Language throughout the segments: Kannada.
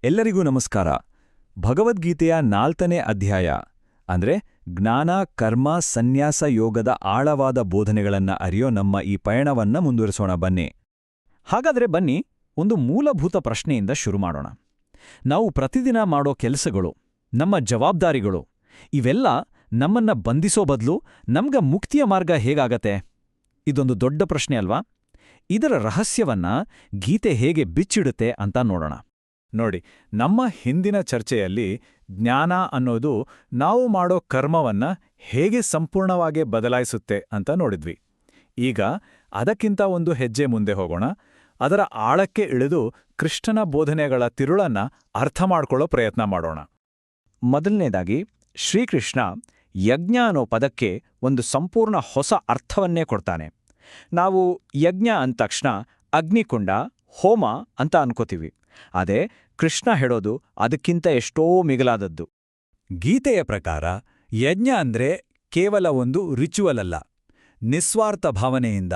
ಎಲ್ಲರಿಗೂ ನಮಸ್ಕಾರ. ಭಗವದ್ಗೀತೆಯ 4ನೇ ಅಧ್ಯಾಯ ಅಂದ್ರೆ ಜ್ಞಾನ ಕರ್ಮ ಸನ್ಯಾಸ ಯೋಗದ ಆಳವಾದ ಬೋಧನೆಗಳನ್ನ ಅರಿಯೋ ನಮ್ಮ ಈ ಪಯಣವನ್ನ ಮುಂದುವರಿಸೋಣ ಬನ್ನಿ. ಹಾಗಾದ್ರೆ ಬನ್ನಿ, ಒಂದು ಮೂಲಭೂತ ಪ್ರಶ್ನೆಯಿಂದ ಶುರು ಮಾಡೋಣ. ನಾವು ಪ್ರತಿದಿನ ಮಾಡೋ ಕೆಲಸಗಳು, ನಮ್ಮ ಜವಾಬ್ದಾರಿಗಳು, ಇವೆಲ್ಲ ನಮ್ಮನ್ನ ಬಂಧಿಸೋ ಬದಲು ನಮ್ಗ ಮುಕ್ತಿಯ ಮಾರ್ಗ ಹೇಗಾಗತ್ತೆ? ಇದೊಂದು ದೊಡ್ಡ ಪ್ರಶ್ನೆ ಅಲ್ವಾ? ಇದರ ರಹಸ್ಯವನ್ನ ಗೀತೆ ಹೇಗೆ ಬಿಚ್ಚಿಡುತ್ತೆ ಅಂತ ನೋಡೋಣ. ನೋಡಿ, ನಮ್ಮ ಹಿಂದಿನ ಚರ್ಚೆಯಲ್ಲಿ ಜ್ಞಾನ ಅನ್ನೋದು ನಾವು ಮಾಡೋ ಕರ್ಮವನ್ನ ಹೇಗೆ ಸಂಪೂರ್ಣವಾಗಿ ಬದಲಾಯಿಸುತ್ತೆ ಅಂತ ನೋಡಿದ್ವಿ. ಈಗ ಅದಕ್ಕಿಂತ ಒಂದು ಹೆಜ್ಜೆ ಮುಂದೆ ಹೋಗೋಣ. ಅದರ ಆಳಕ್ಕೆ ಇಳಿದು ಕೃಷ್ಣನ ಬೋಧನೆಗಳ ತಿರುಳನ್ನ ಅರ್ಥ ಮಾಡ್ಕೊಳ್ಳೋ ಪ್ರಯತ್ನ ಮಾಡೋಣ. ಮೊದಲನೇದಾಗಿ ಶ್ರೀಕೃಷ್ಣ ಯಜ್ಞ ಅನ್ನೋ ಪದಕ್ಕೆ ಒಂದು ಸಂಪೂರ್ಣ ಹೊಸ ಅರ್ಥವನ್ನೇ ಕೊಡ್ತಾನೆ. ನಾವು ಯಜ್ಞ ಅಂದ ತಕ್ಷಣ ಅಗ್ನಿಕುಂಡ, ಹೋಮ ಅಂತ ಅನ್ಕೋತೀವಿ. ಅದೇ ಕೃಷ್ಣ ಹೇಳೋದು ಅದಕ್ಕಿಂತ ಎಷ್ಟೋ ಮಿಗಿಲಾದದ್ದು. ಗೀತೆಯ ಪ್ರಕಾರ ಯಜ್ಞ ಅಂದ್ರೆ ಕೇವಲ ಒಂದು ರಿಚುವಲ್ ಅಲ್ಲ. ನಿಸ್ವಾರ್ಥ ಭಾವನೆಯಿಂದ,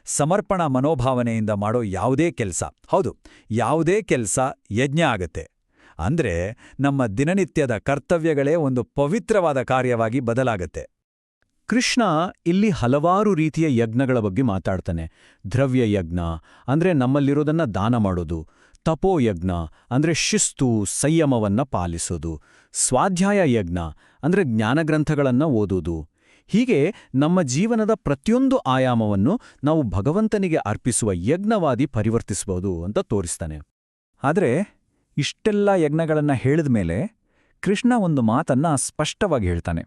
ಸಮರ್ಪಣಾ ಮನೋಭಾವನೆಯಿಂದ ಮಾಡೋ ಯಾವುದೇ ಕೆಲಸ, ಹೌದು, ಯಾವುದೇ ಕೆಲಸ ಯಜ್ಞ ಆಗತ್ತೆ. ಅಂದ್ರೆ ನಮ್ಮ ದಿನನಿತ್ಯದ ಕರ್ತವ್ಯಗಳೇ ಒಂದು ಪವಿತ್ರವಾದ ಕಾರ್ಯವಾಗಿ ಬದಲಾಗತ್ತೆ. ಕೃಷ್ಣ ಇಲ್ಲಿ ಹಲವಾರು ರೀತಿಯ ಯಜ್ಞಗಳ ಬಗ್ಗೆ ಮಾತಾಡ್ತಾನೆ. ದ್ರವ್ಯ ಯಜ್ಞ ಅಂದ್ರೆ ನಮ್ಮಲ್ಲಿರೋದನ್ನ ದಾನ ಮಾಡೋದು, ತಪೋಯಜ್ಞ ಅಂದ್ರೆ ಶಿಸ್ತು ಸಂಯಮವನ್ನ ಪಾಲಿಸೋದು, ಸ್ವಾಧ್ಯಾಯ ಯಜ್ಞ ಅಂದ್ರೆ ಜ್ಞಾನಗ್ರಂಥಗಳನ್ನ ಓದೋದು. ಹೀಗೆ ನಮ್ಮ ಜೀವನದ ಪ್ರತಿಯೊಂದು ಆಯಾಮವನ್ನು ನಾವು ಭಗವಂತನಿಗೆ ಅರ್ಪಿಸುವ ಯಜ್ಞವಾದಿ ಪರಿವರ್ತಿಸಬಹುದು ಅಂತ ತೋರಿಸ್ತಾನೆ. ಆದ್ರೆ ಇಷ್ಟೆಲ್ಲ ಯಜ್ಞಗಳನ್ನ ಹೇಳಿದ್ಮೇಲೆ ಕೃಷ್ಣ ಒಂದು ಮಾತನ್ನ ಸ್ಪಷ್ಟವಾಗಿ ಹೇಳ್ತಾನೆ.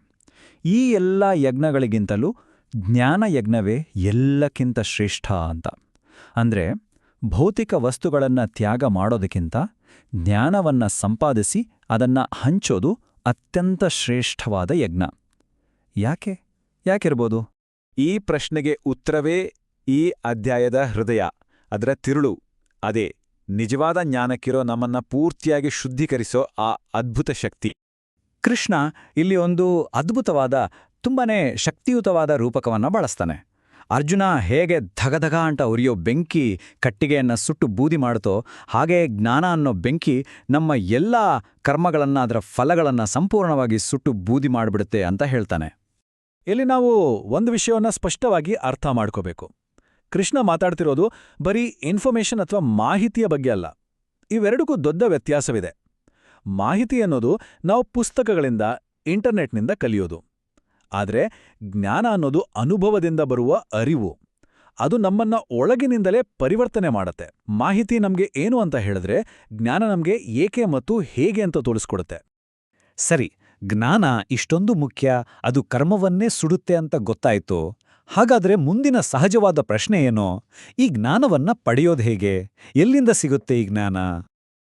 ಈ ಎಲ್ಲ ಯಜ್ಞಗಳಿಗಿಂತಲೂ ಜ್ಞಾನ ಯಜ್ಞವೇ ಎಲ್ಲಕ್ಕಿಂತ ಶ್ರೇಷ್ಠ ಅಂತ. ಅಂದ್ರೆ ಭೌತಿಕ ವಸ್ತುಗಳನ್ನ ತ್ಯಾಗ ಮಾಡೋದಕ್ಕಿಂತ ಜ್ಞಾನವನ್ನ ಸಂಪಾದಿಸಿ ಅದನ್ನ ಹಂಚೋದು ಅತ್ಯಂತ ಶ್ರೇಷ್ಠವಾದ ಯಜ್ಞ. ಯಾಕಿರ್ಬೋದು? ಈ ಪ್ರಶ್ನೆಗೆ ಉತ್ತರವೇ ಈ ಅಧ್ಯಾಯದ ಹೃದಯ, ಅದರ ತಿರುಳು. ಅದೇ ನಿಜವಾದ ಜ್ಞಾನಕ್ಕಿರೋ ನಮ್ಮನ್ನ ಪೂರ್ತಿಯಾಗಿ ಶುದ್ಧೀಕರಿಸೋ ಆ ಅದ್ಭುತ ಶಕ್ತಿ. ಕೃಷ್ಣ ಇಲ್ಲಿ ಒಂದು ಅದ್ಭುತವಾದ, ತುಂಬಾನೇ ಶಕ್ತಿಯುತವಾದ ರೂಪಕವನ್ನ ಬಳಸ್ತಾನೆ. ಅರ್ಜುನ ಹೇಗೆ ಧಗಧಗ ಅಂತ ಉರಿಯೋ ಬೆಂಕಿ ಕಟ್ಟಿಗೆಯನ್ನ ಸುಟ್ಟು ಬೂದಿ ಮಾಡುತ್ತೋ, ಹಾಗೆ ಜ್ಞಾನ ಅನ್ನೋ ಬೆಂಕಿ ನಮ್ಮ ಎಲ್ಲ ಕರ್ಮಗಳನ್ನ, ಅದರ ಫಲಗಳನ್ನ ಸಂಪೂರ್ಣವಾಗಿ ಸುಟ್ಟು ಬೂದಿ ಮಾಡಿಬಿಡುತ್ತೆ ಅಂತ ಹೇಳ್ತಾನೆ. ಇಲ್ಲಿ ನಾವು ಒಂದು ವಿಷಯವನ್ನ ಸ್ಪಷ್ಟವಾಗಿ ಅರ್ಥ ಮಾಡ್ಕೋಬೇಕು. ಕೃಷ್ಣ ಮಾತಾಡ್ತಿರೋದು ಬರೀ ಇನ್ಫಾರ್ಮೇಷನ್ ಅಥವಾ ಮಾಹಿತಿಯ ಬಗ್ಗೆ ಅಲ್ಲ. ಇವೆರಡಕ್ಕೂ ದೊಡ್ಡ ವ್ಯತ್ಯಾಸವಿದೆ. ಮಾಹಿತಿ ಅನ್ನೋದು ನಾವು ಪುಸ್ತಕಗಳಿಂದ, ಇಂಟರ್ನೆಟ್ನಿಂದ ಕಲಿಯೋದು. ಆದರೆ ಜ್ಞಾನ ಅನ್ನೋದು ಅನುಭವದಿಂದ ಬರುವ ಅರಿವು. ಅದು ನಮ್ಮನ್ನ ಒಳಗಿನಿಂದಲೇ ಪರಿವರ್ತನೆ ಮಾಡತ್ತೆ. ಮಾಹಿತಿ ನಮ್ಗೆ ಏನು ಅಂತ ಹೇಳಿದ್ರೆ, ಜ್ಞಾನ ನಮ್ಗೆ ಏಕೆ ಮತ್ತು ಹೇಗೆ ಅಂತ ತೋರಿಸ್ಕೊಡುತ್ತೆ. ಸರಿ, ಜ್ಞಾನ ಇಷ್ಟೊಂದು ಮುಖ್ಯ, ಅದು ಕರ್ಮವನ್ನೇ ಸುಡುತ್ತೆ ಅಂತ ಗೊತ್ತಾಯ್ತು. ಹಾಗಾದ್ರೆ ಮುಂದಿನ ಸಹಜವಾದ ಪ್ರಶ್ನೆ ಏನೋ? ಈ ಜ್ಞಾನವನ್ನ ಪಡೆಯೋದು ಹೇಗೆ? ಎಲ್ಲಿಂದ ಸಿಗುತ್ತೆ ಈ ಜ್ಞಾನ?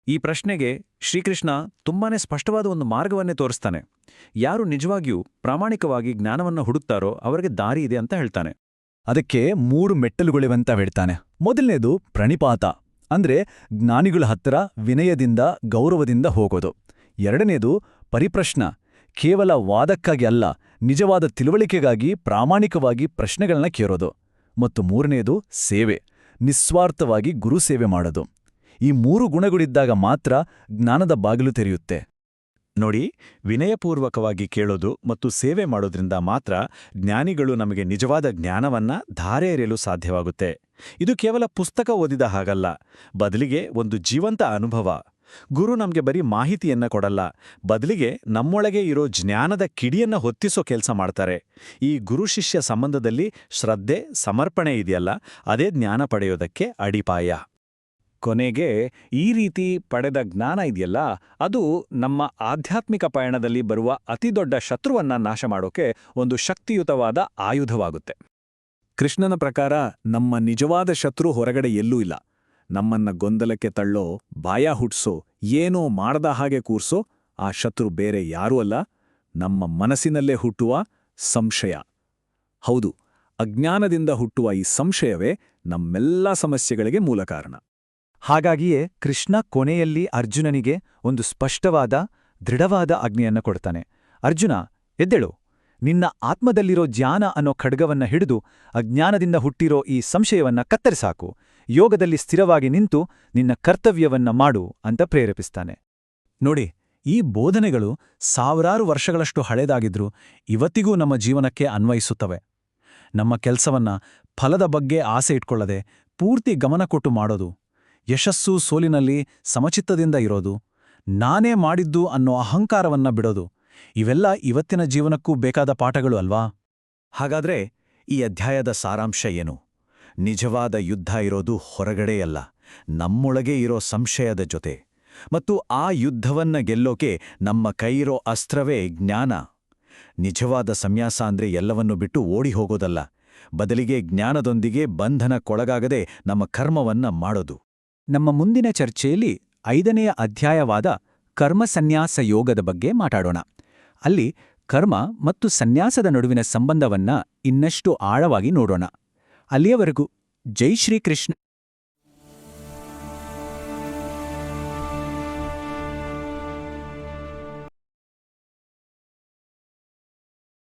ಈ ಪ್ರಶ್ನೆಗೆ ಶ್ರೀಕೃಷ್ಣ ತುಂಬಾನೇ ಸ್ಪಷ್ಟವಾದ ಒಂದು ಮಾರ್ಗವನ್ನೇ ತೋರಿಸ್ತಾನೆ. ಯಾರು ನಿಜವಾಗಿಯೂ ಪ್ರಾಮಾಣಿಕವಾಗಿ ಜ್ಞಾನವನ್ನು ಹುಡುಕ್ತಾರೋ ಅವರಿಗೆ ದಾರಿ ಇದೆ ಅಂತ ಹೇಳ್ತಾನೆ. ಅದಕ್ಕೆ 3 ಮೆಟ್ಟಲುಗಳಿವಂತ ಹೇಳ್ತಾನೆ. ಮೊದಲನೇದು ಪ್ರಣಿಪಾತ, ಅಂದ್ರೆ ಜ್ಞಾನಿಗಳ ಹತ್ತಿರ ವಿನಯದಿಂದ, ಗೌರವದಿಂದ ಹೋಗೋದು. ಎರಡನೇದು ಪರಿಪ್ರಶ್ನ, ಕೇವಲ ವಾದಕ್ಕಾಗಿ ಅಲ್ಲ, ನಿಜವಾದ ತಿಳುವಳಿಕೆಗಾಗಿ ಪ್ರಾಮಾಣಿಕವಾಗಿ ಪ್ರಶ್ನೆಗಳನ್ನ ಕೇಳೋದು. ಮತ್ತು ಮೂರನೇದು ಸೇವೆ, ನಿಸ್ವಾರ್ಥವಾಗಿ ಗುರು ಸೇವೆ ಮಾಡೋದು. ಈ 3 ಗುಣಗಳಿದ್ದಾಗ ಮಾತ್ರ ಜ್ಞಾನದ ಬಾಗಿಲು ತೆರೆಯುತ್ತೆ. ನೋಡಿ, ವಿನಯಪೂರ್ವಕವಾಗಿ ಕೇಳೋದು ಮತ್ತು ಸೇವೆ ಮಾಡೋದ್ರಿಂದ ಮಾತ್ರ ಜ್ಞಾನಿಗಳು ನಮಗೆ ನಿಜವಾದ ಜ್ಞಾನವನ್ನ ಧಾರೆ ಎರೆಯಲು ಸಾಧ್ಯವಾಗುತ್ತೆ. ಇದು ಕೇವಲ ಪುಸ್ತಕ ಓದಿದ ಹಾಗಲ್ಲ, ಬದಲಿಗೆ ಒಂದು ಜೀವಂತ ಅನುಭವ. ಗುರು ನಮ್ಗೆ ಬರೀ ಮಾಹಿತಿಯನ್ನ ಕೊಡಲ್ಲ, ಬದಲಿಗೆ ನಮ್ಮೊಳಗೆ ಇರೋ ಜ್ಞಾನದ ಕಿಡಿಯನ್ನ ಹೊತ್ತಿಸೋ ಕೆಲಸ ಮಾಡ್ತಾರೆ. ಈ ಗುರು ಶಿಷ್ಯ ಸಂಬಂಧದಲ್ಲಿ ಶ್ರದ್ಧೆ, ಸಮರ್ಪಣೆ ಇದೆಯಲ್ಲ, ಅದೇ ಜ್ಞಾನ ಪಡೆಯೋದಕ್ಕೆ ಅಡಿಪಾಯ. ಕೊನೆಗೆ ಈ ರೀತಿ ಪಡೆದ ಜ್ಞಾನ ಇದೆಯಲ್ಲ, ಅದು ನಮ್ಮ ಆಧ್ಯಾತ್ಮಿಕ ಪಯಣದಲ್ಲಿ ಬರುವ ಅತಿದೊಡ್ಡ ಶತ್ರುವನ್ನ ನಾಶ ಮಾಡೋಕೆ ಒಂದು ಶಕ್ತಿಯುತವಾದ ಆಯುಧವಾಗುತ್ತೆ. ಕೃಷ್ಣನ ಪ್ರಕಾರ ನಮ್ಮ ನಿಜವಾದ ಶತ್ರು ಹೊರಗಡೆ ಎಲ್ಲೂ ಇಲ್ಲ. ನಮ್ಮನ್ನ ಗೊಂದಲಕ್ಕೆ ತಳ್ಳೋ, ಬಾಯ ಹುಟ್ಸೋ, ಏನೋ ಮಾಡದ ಹಾಗೆ ಕೂರ್ಸೋ ಆ ಶತ್ರು ಬೇರೆ ಯಾರೂ ಅಲ್ಲ, ನಮ್ಮ ಮನಸ್ಸಿನಲ್ಲೇ ಹುಟ್ಟುವ ಸಂಶಯ. ಹೌದು, ಅಜ್ಞಾನದಿಂದ ಹುಟ್ಟುವ ಈ ಸಂಶಯವೇ ನಮ್ಮೆಲ್ಲ ಸಮಸ್ಯೆಗಳಿಗೆ ಮೂಲ ಕಾರಣ. ಹಾಗಾಗಿಯೇ ಕೃಷ್ಣ ಕೊನೆಯಲ್ಲಿ ಅರ್ಜುನನಿಗೆ ಒಂದು ಸ್ಪಷ್ಟವಾದ, ದೃಢವಾದ ಆಜ್ಞೆಯನ್ನ ಕೊಡ್ತಾನೆ. ಅರ್ಜುನ, ಎದ್ದೇಳು, ನಿನ್ನ ಆತ್ಮದಲ್ಲಿರೋ ಜ್ಞಾನ ಅನ್ನೋ ಖಡ್ಗವನ್ನ ಹಿಡಿದು ಅಜ್ಞಾನದಿಂದ ಹುಟ್ಟಿರೋ ಈ ಸಂಶಯವನ್ನ ಕತ್ತರಿಸಾಕು. ಯೋಗದಲ್ಲಿ ಸ್ಥಿರವಾಗಿ ನಿಂತು ನಿನ್ನ ಕರ್ತವ್ಯವನ್ನ ಮಾಡು ಅಂತ ಪ್ರೇರೇಪಿಸ್ತಾನೆ. ನೋಡಿ, ಈ ಬೋಧನೆಗಳು ಸಾವಿರಾರು ವರ್ಷಗಳಷ್ಟು ಹಳೆದಾಗಿದ್ರೂ ಇವತ್ತಿಗೂ ನಮ್ಮ ಜೀವನಕ್ಕೆ ಅನ್ವಯಿಸುತ್ತವೆ. ನಮ್ಮ ಕೆಲಸವನ್ನ ಫಲದ ಬಗ್ಗೆ ಆಸೆ ಇಟ್ಕೊಳ್ಳದೆ ಪೂರ್ತಿ ಗಮನ ಕೊಟ್ಟು ಮಾಡೋದು, ಯಶಸ್ಸು ಸೋಲಿನಲ್ಲಿ ಸಮಚಿತ್ತದಿಂದ ಇರೋದು, ನಾನೇ ಮಾಡಿದ್ದು ಅನ್ನೋ ಅಹಂಕಾರವನ್ನ ಬಿಡೋದು, ಇವೆಲ್ಲ ಇವತ್ತಿನ ಜೀವನಕ್ಕೂ ಬೇಕಾದ ಪಾಠಗಳು ಅಲ್ವಾ? ಹಾಗಾದ್ರೆ ಈ ಅಧ್ಯಾಯದ ಸಾರಾಂಶ ಏನು? ನಿಜವಾದ ಯುದ್ಧ ಇರೋದು ಹೊರಗಡೆಯಲ್ಲ, ನಮ್ಮೊಳಗೆ ಇರೋ ಸಂಶಯದ ಜೊತೆ. ಮತ್ತು ಆ ಯುದ್ಧವನ್ನ ಗೆಲ್ಲೋಕೆ ನಮ್ಮ ಕೈಯಿರೋ ಅಸ್ತ್ರವೇ ಜ್ಞಾನ. ನಿಜವಾದ ಸಂನ್ಯಾಸ ಅಂದ್ರೆ ಎಲ್ಲವನ್ನೂ ಬಿಟ್ಟು ಓಡಿ ಹೋಗೋದಲ್ಲ, ಬದಲಿಗೆ ಜ್ಞಾನದೊಂದಿಗೆ ಬಂಧನಕ್ಕೊಳಗಾಗದೆ ನಮ್ಮ ಕರ್ಮವನ್ನ ಮಾಡೋದು. ನಮ್ಮ ಮುಂದಿನ ಚರ್ಚೆಯಲ್ಲಿ 5ನೆಯ ಅಧ್ಯಾಯವಾದ ಕರ್ಮ ಸನ್ಯಾಸ ಯೋಗದ ಬಗ್ಗೆ ಮಾತಾಡೋಣ. ಅಲ್ಲಿ ಕರ್ಮ ಮತ್ತು ಸನ್ಯಾಸದ ನಡುವಿನ ಸಂಬಂಧವನ್ನ ಇನ್ನಷ್ಟು ಆಳವಾಗಿ ನೋಡೋಣ. ಅಲ್ಲಿಯವರೆಗೂ ಜೈ ಶ್ರೀಕೃಷ್ಣ.